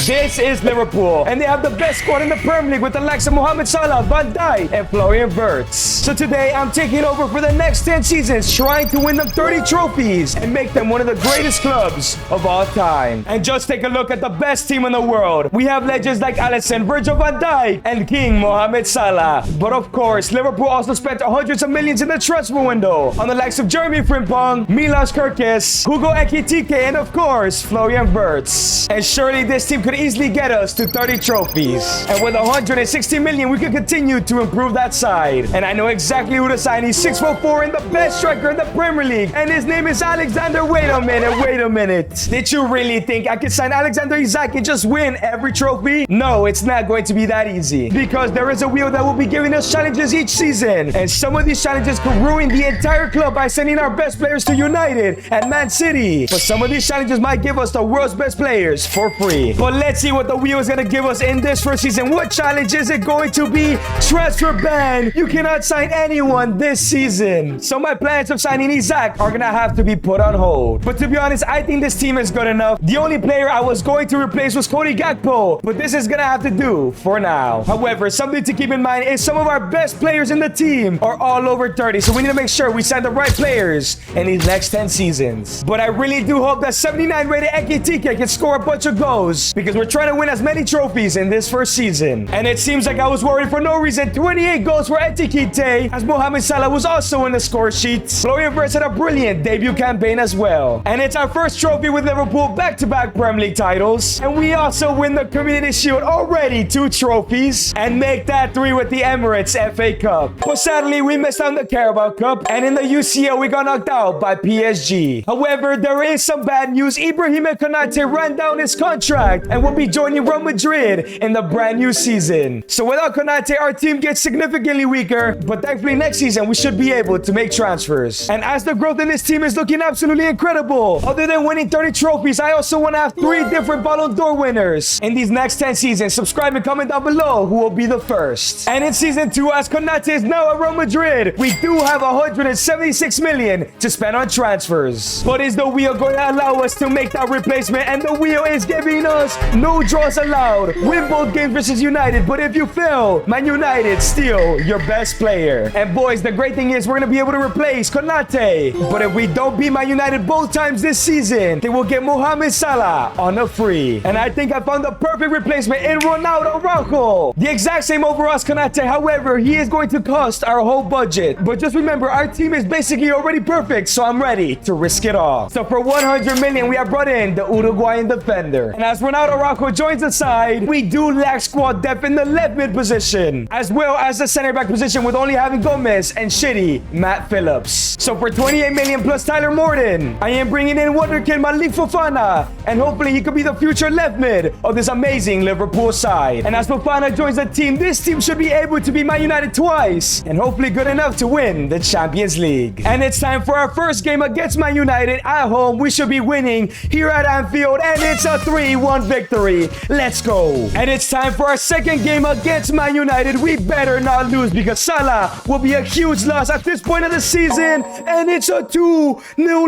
This is Liverpool, and they have the best squad in the Premier League with the likes of Mohamed Salah, Van Dijk, and Florian Wirtz. So today, I'm taking over for the next 10 seasons, trying to win them 30 trophies and make them one of the greatest clubs of all time. And just take a look at the best team in the world. We have legends like Alisson, Virgil van Dijk, and King Mohamed Salah. But of course, Liverpool also spent hundreds of millions in the transfer window on the likes of Jeremy Frimpong, Milos Kerkez, Hugo Ekitike, and of course, Florian Wirtz. And surely this team could easily get us to 30 trophies. And with 160 million, we could continue to improve that side. And I know exactly who to sign. He's 6'4" and the best striker in the Premier League. And his name is Alexander. Wait a minute. Did you really think I could sign Alexander Isak and just win every trophy? No, it's not going to be that easy. Because there is a wheel that will be giving us challenges each season. And some of these challenges could ruin the entire club by sending our best players to United and Man City. But some of these challenges might give us the world's best players for free. But let's see what the wheel is going to give us in this first season. What challenge is it going to be? Transfer ban. You cannot sign anyone this season. So my plans of signing Isak are going to have to be put on hold. But to be honest, I think this team is good enough. The only player I was going to replace was Cody Gakpo. But this is going to have to do for now. However, something to keep in mind is some of our best players in the team are all over 30. So we need to make sure we sign the right players in these next 10 seasons. But I really do hope that 79 rated Ekitike can score a bunch of goals because we're trying to win as many trophies in this first season. And it seems like I was worried for no reason. 28 goals for Ekitike, as Mohamed Salah was also in the score sheets. Florian Wirtz had a brilliant debut campaign as well. And it's our first trophy with Liverpool, back-to-back Premier League titles. And we also win the Community Shield, already 2 trophies, and make that 3 with the Emirates FA Cup. But sadly, we missed out on the Carabao Cup, and in the UCL, we got knocked out by PSG. However, there is some bad news. Ibrahim Konate ran down his contract and will be joining Real Madrid in the brand new season. So without Konate, our team gets significantly weaker, but thankfully next season, we should be able to make transfers. And as the growth in this team is looking absolutely incredible, other than winning 30 trophies, I also want to have 3 different Ballon d'Or winners in these next 10 seasons. Subscribe and comment down below who will be the first. And in season 2, as Konate is now at Real Madrid, we do have 176 million to spend on transfers. But is the wheel going to allow us to make that replacement? And the wheel is giving us no draws allowed. Win both games versus United, but if you fail, Man United steal your best player. And boys, the great thing is we're going to be able to replace Konate. But if we don't beat Man United both times this season, they will get Mohamed Salah on a free. And I think I found the perfect replacement in Ronaldo Araujo. The exact same overall as Konate, however, he is going to cost our whole budget. But just remember, our team is basically already perfect, so I'm ready to risk it all. So for 100 million, we have brought in the Uruguayan defender. And as Ronaldo Araujo joins the side, we do lack squad depth in the left mid position, as well as the center back position with only having Gomez and shitty Matt Phillips. So for 28 million plus Tyler Morton, I am bringing in wonderkid Malik Fofana, and hopefully he could be the future left mid of this amazing Liverpool side. And as Fofana joins the team, this team should be able to beat Man United twice, and hopefully good enough to win the Champions League. And it's time for our first game against Man United at home. We should be winning here at Anfield, and it's a 3-1 victory. Let's go. And it's time for our second game against Man United. We better not lose because Salah will be a huge loss at this point of the season, and it's a 2-0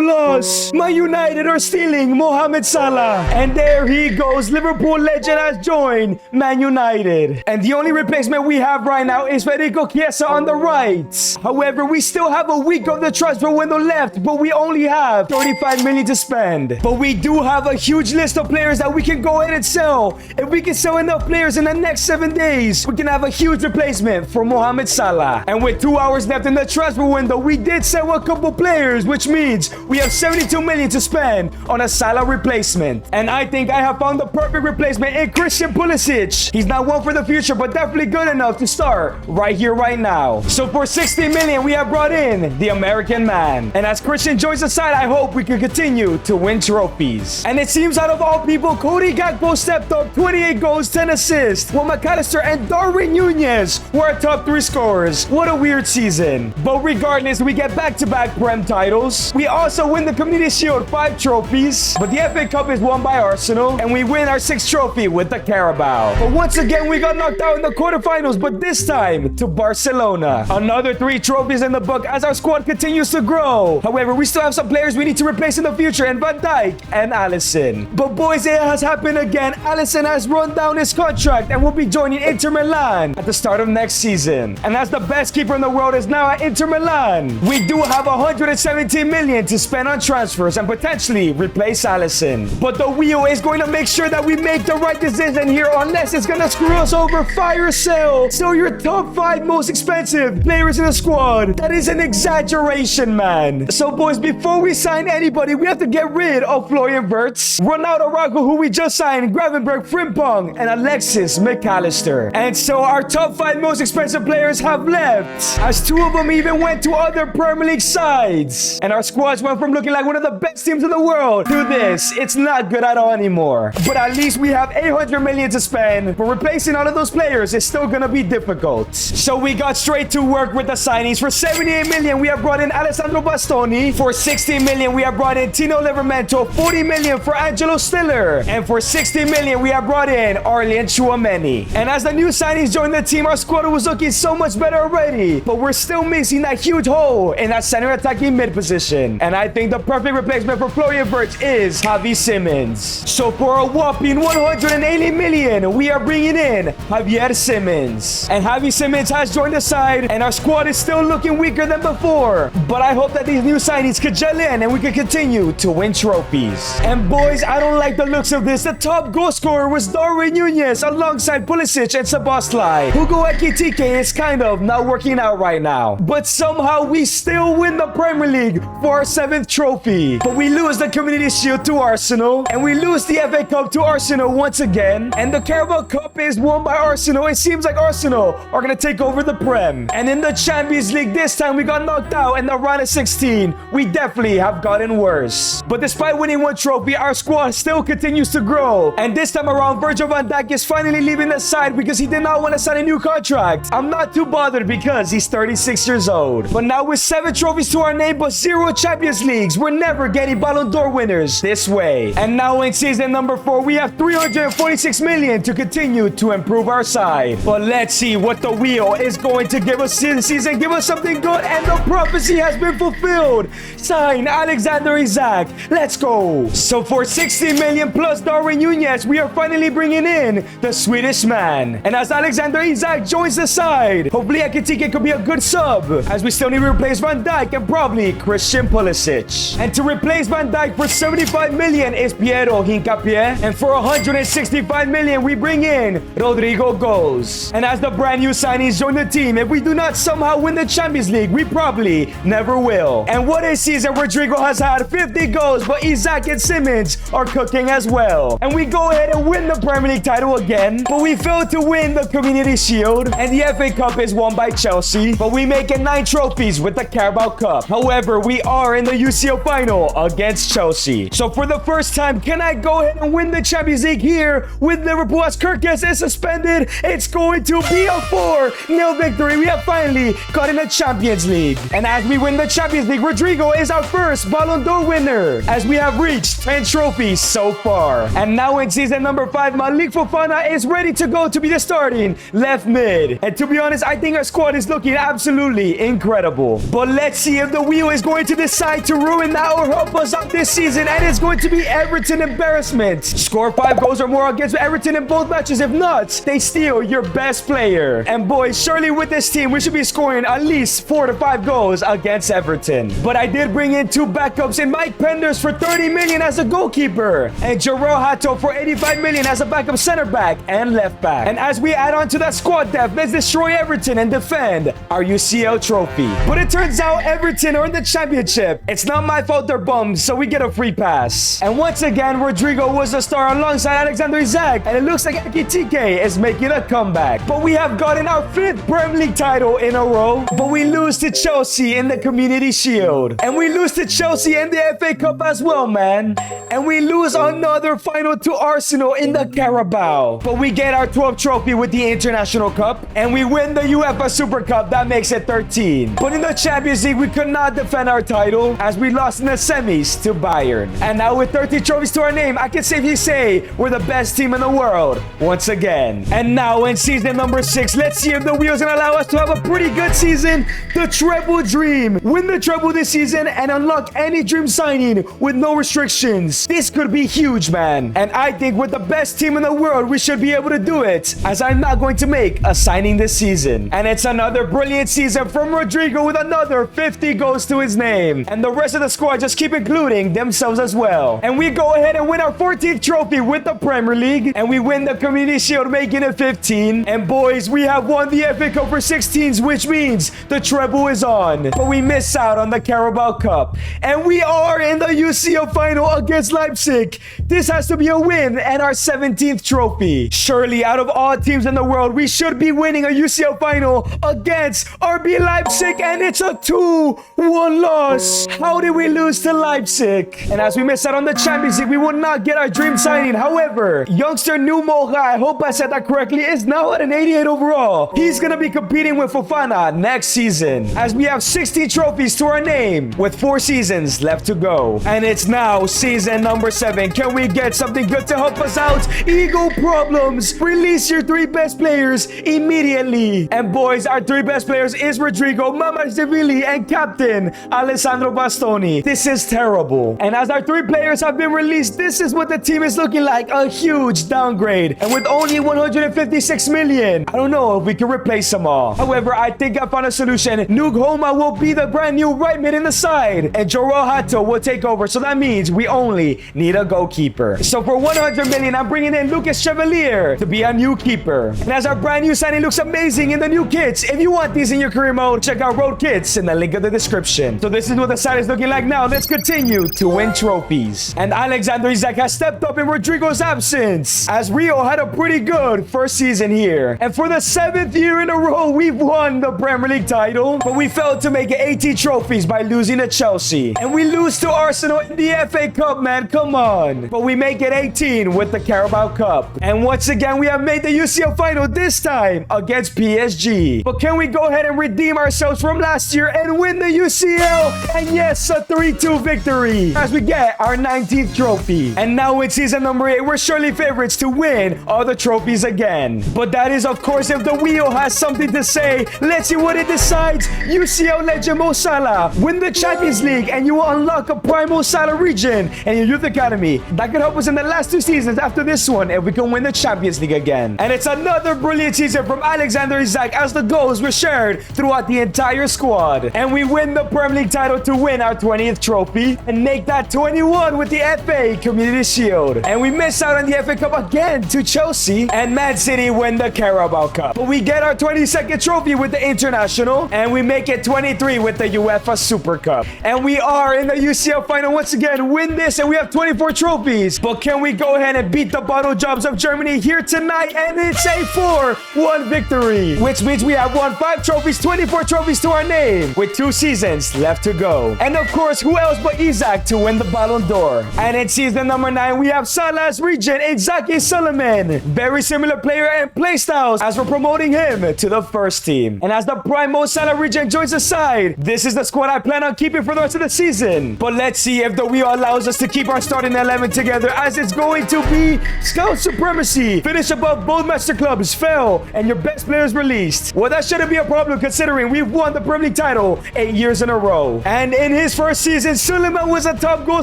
loss. Man United are stealing Mohamed Salah, and there he goes. Liverpool legend has joined Man United, and the only replacement we have right now is Federico Chiesa on the right. However, we still have a week of the transfer window left, but we only have 35 million to spend. But we do have a huge list of players that we can go ahead and sell. If we can sell enough players in the next 7 days, we can have a huge replacement for Mohamed Salah. And with 2 hours left in the transfer window, we did sell a couple players, which means we have 72 million to spend on a Salah replacement. And I think I have found the perfect replacement in Christian Pulisic. He's not one for the future, but definitely good enough to start right here, right now. So for 60 million, we have brought in the American man. And as Christian joins the side, I hope we can continue to win trophies. And it seems out of all people, Cody Gakpo stepped up, 28 goals, 10 assists, while McAllister and Darwin Nunez were our top 3 scorers. What a weird season. But regardless, we get back-to-back Prem titles. We also win the Community Shield, 5 trophies. But the FA Cup is won by Arsenal, and we win our 6th trophy with the Carabao. But once again, we got knocked out in the quarterfinals, but this time to Barcelona. Another 3 trophies in the book as our squad continues to grow. However, we still have some players we need to replace in the future, and Van Dijk and Alisson. But boys, it has happened again, Alisson has run down his contract and will be joining Inter Milan at the start of next season. And as the best keeper in the world is now at Inter Milan, we do have 117 million to spend on transfers and potentially replace Alisson. But the wheel is going to make sure that we make the right decision here, unless it's going to screw us over. Fire sale. So your top 5 most expensive players in the squad. That is an exaggeration, man. So boys, before we sign anybody, we have to get rid of Florian Wirtz, Ronaldo Araujo, who we just signed, Gravenberch, Frimpong, and Alexis McAllister. And so our top 5 most expensive players have left, as 2 of them even went to other Premier League sides. And our squads went from looking like one of the best teams in the world to this. It's not good at all anymore. But at least we have 800 million to spend. But replacing all of those players is still gonna be difficult. So we got straight to work with the signings. For 78 million, we have brought in Alessandro Bastoni. For 60 million, we have brought in Tino Livramento. 40 million for Angelo Stiller. And for 60 million, we have brought in Aurelien Tchouameni. And as the new signings joined the team, our squad was looking so much better already. But we're still missing that huge hole in that center attacking mid position. And I think the perfect replacement for Florian Wirtz is Javi Simmons. So for a whopping 180 million, we are bringing in Javier Simmons. And Javi Simmons has joined the side, and our squad is still looking weaker than before. But I hope that these new signings could gel in and we can continue to win trophies. And boys, I don't like the looks of this. The top goal scorer was Darwin Nunez alongside Pulisic and Szoboszlai. Hugo Ekitike is kind of not working out right now. But somehow we still win the Premier League for our 7th trophy. But we lose the Community Shield to Arsenal, and we lose the FA Cup to Arsenal once again. And the Carabao Cup is won by Arsenal. It seems like Arsenal are going to take over the Prem. And in the Champions League, this time we got knocked out in the round of 16. We definitely have gotten worse. But despite winning 1 trophy, our squad still continues to grow. And this time around, Virgil van Dijk is finally leaving the side because he did not want to sign a new contract. I'm not too bothered because he's 36 years old. But now with 7 trophies to our name but 0 Champions Leagues, we're never getting Ballon d'Or winners this way. And now in season number 4, we have 346 million to continue to improve our side. But let's see what the wheel is going to give us this season. Give us something good, and the prophecy has been fulfilled. Sign Alexander Isak. Let's go. So for 60 million plus Darwin Nunez, we are finally bringing in the Swedish man. And as Alexander Isak joins the side, hopefully Ekitike could be a good sub, as we still need to replace Van Dijk and probably Christian Pulisic. And to replace Van Dijk for 75 million is Piero Hincapié. And for 165 million, we bring in Rodrigo Goes. And as the brand new signees join the team, if we do not somehow win the Champions League, we probably never will. And what a season Rodrigo has had, 50 goals, but Isak and Simmons are cooking as well. And we go ahead and win the Premier League title again, but we failed to win the Community Shield, and the FA Cup is won by Chelsea, but we make it 9 trophies with the Carabao Cup. However, we are in the UCL final against Chelsea. So for the first time, can I go ahead and win the Champions League here with Liverpool as Kirkes is suspended? It's going to be a 4-0 victory. We have finally got in the Champions League. And as we win the Champions League, Rodrigo is our first Ballon d'Or winner, as we have reached 10 trophies so far. And now in season number 5, Malik Fofana is ready to go to be the starting left mid. And to be honest, I think our squad is looking absolutely incredible. But let's see if the wheel is going to decide to ruin that or help us out this season, and it's going to be Everton embarrassment. Score 5 goals or more against Everton in both matches. If not, they steal your best player. And boys, surely with this team, we should be scoring at least 4 to 5 goals against Everton. But I did bring in 2 backups in Mike Penders for 30 million as a goalkeeper, and Jarrell Hato for 85 million as a backup center back and left back. And as we add on to that squad depth, let's destroy Everton and defend our UCL trophy. But it turns out Everton are in the championship. It's not my fault they're bummed, so we get a free pass. And once again, Rodrigo was the star alongside Alexander Isak, and it looks like Ekitike is making a comeback. But we have gotten our 5th Premier League title in a row, but we lose to Chelsea in the Community Shield. And we lose to Chelsea in the FA Cup as well, man. And we lose another final to Arsenal in the Carabao. But we get our 12th trophy with the International Cup, and we win the UEFA Super Cup. That makes it 13. But in the Champions League, we could not defend our title, as we lost in the semis to Bayern. And now with 30 trophies to our name, I can safely say we're the best team in the world once again. And now in season number 6, let's see if the wheels can allow us to have a pretty good season. The treble dream. Win the treble this season and unlock any dream signing with no restrictions. This could be huge, man. And I think with the best team in the world, we should be able to do it, as I'm not going to make a signing this season. And it's another brilliant season from Rodrigo with another 50 goals to his name. And the rest of the squad just keep including themselves as well. And we go ahead and win our 14th trophy with the Premier League. And we win the Community Shield, making it 15. And boys, we have won the FA Cup for 16s, which means the treble is on. But we miss out on the Carabao Cup. And we are in the UCL final against Leipzig. This has to be a win and our 17th trophy. Surely, out of all teams in the world, we should be winning a UCL final against RB Leipzig, and it's a 2-1 loss. How did we lose to Leipzig? And as we miss out on the Champions League, we will not get our dream signing. However, youngster Numoha, I hope I said that correctly, is now at an 88 overall. He's gonna be competing with Fofana next season, as we have 60 trophies to our name with 4 seasons left to go. And it's now season number 7. Can we get something good to help us out? Ego problems. Release your 3 best players immediately. And boys, our 3 best players is Rodrigo, Mamardashvili, and captain Alessandro Bastoni. This is terrible. And as our 3 players have been released, this is what the team is looking like. A huge downgrade. And with only 156 million, I don't know if we can replace them all. However, I think I found a solution. Nug Homa will be the brand new right mid in the side, and Joel Hato will take over. So that means we only need a goalkeeper. So for 100 million, I'm bringing in Lucas Chevalier to be a new keeper. And as our brand new signing looks amazing in the new kits, if you want these in your career mode, check out Road Kits in the link in the description. So this is what the side is looking like now. Let's continue to win trophies. And Alexander Isak has stepped up in Rodrigo's absence, as Rio had a pretty good first season here. And for the 7th year in a row, we've won the Premier League title, but we failed to make it 18 trophies by losing to Chelsea. And we lose to Arsenal in the FA Cup, man. Come on. But we make it 18 with the Carabao Cup. And once again, we have made the UCL final, this time against PSG. But can we go ahead and redeem ourselves from last year and win the UCL? And yes, a 3-2 victory as we get our 19th trophy. And now in season number 8, we're surely favorites to win all the trophies again. But that is, of course, if the wheel has something to say. Let's see what it decides. UCL legend Mo Salah win the Champions League, and you will unlock a prime Mo Salah region in your youth academy. That could help us in the last 2 seasons after this one if we can win the Champions League again. And it's another brilliant season from Alexander Isak, as the goals were shared throughout the entire squad. And we win the Premier League title to win our 20th trophy and make that 21 with the FA Community Shield. And we miss out on the FA Cup again to Chelsea, and Man City win the Carabao Cup. But we get our 22nd trophy with the International, and we make it 23 with the UEFA Super Cup. And we are in the UCL final once again. Win this and we have 24 trophies. But can we go ahead and beat the Bottle Jobs of Germany here tonight? And it's a 4-1 victory, which means we have won 5 trophies, 24 trophies to our name, with 2 seasons left to go. And of course, who else but Isak to win the Ballon d'Or? And in season number 9, we have Salah's region, Inzaghi Suleiman. Very similar player and playstyles, as we're promoting him to the first team. And as the prime Mo Salah region joins the side, this is the squad I plan on keeping for the rest of the season. But let's see if the wheel allows us to keep our starting 11 together, as it's going to be Scout Supremacy. Finish above both master clubs, fell, and your best players released. Well, that shouldn't be a problem considering we've won the Premier League title 8 years in a row. And in his first season, Suleiman was a top goal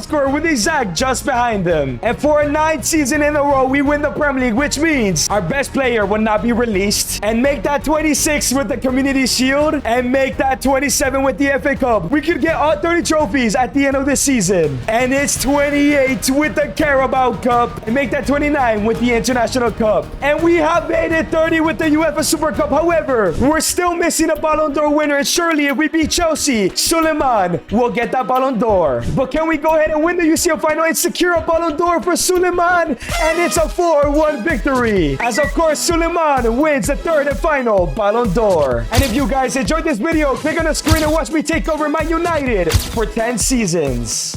scorer with Isak just behind him. And for a 9th season in a row, we win the Premier League, which means our best player will not be released. And make that 26 with the Community Shield, and make that 27 with the FA Cup. We could get all 30 trophies at the end of this season. And it's 28 with the Carabao Cup, and make that 29 with the International Cup. And we have made it 30 with the UEFA Super Cup. However, we're still missing a Ballon d'Or winner, and surely if we beat Chelsea, Suleiman will get that Ballon d'Or. But can we go ahead and win the UCL final and secure a Ballon d'Or for Suleiman? And it's a 4-1 victory, as of course Suleiman wins the 3rd and final Ballon d'Or. And if you guys enjoyed this video, click on the screen and watch me take over Man United for 10 seasons.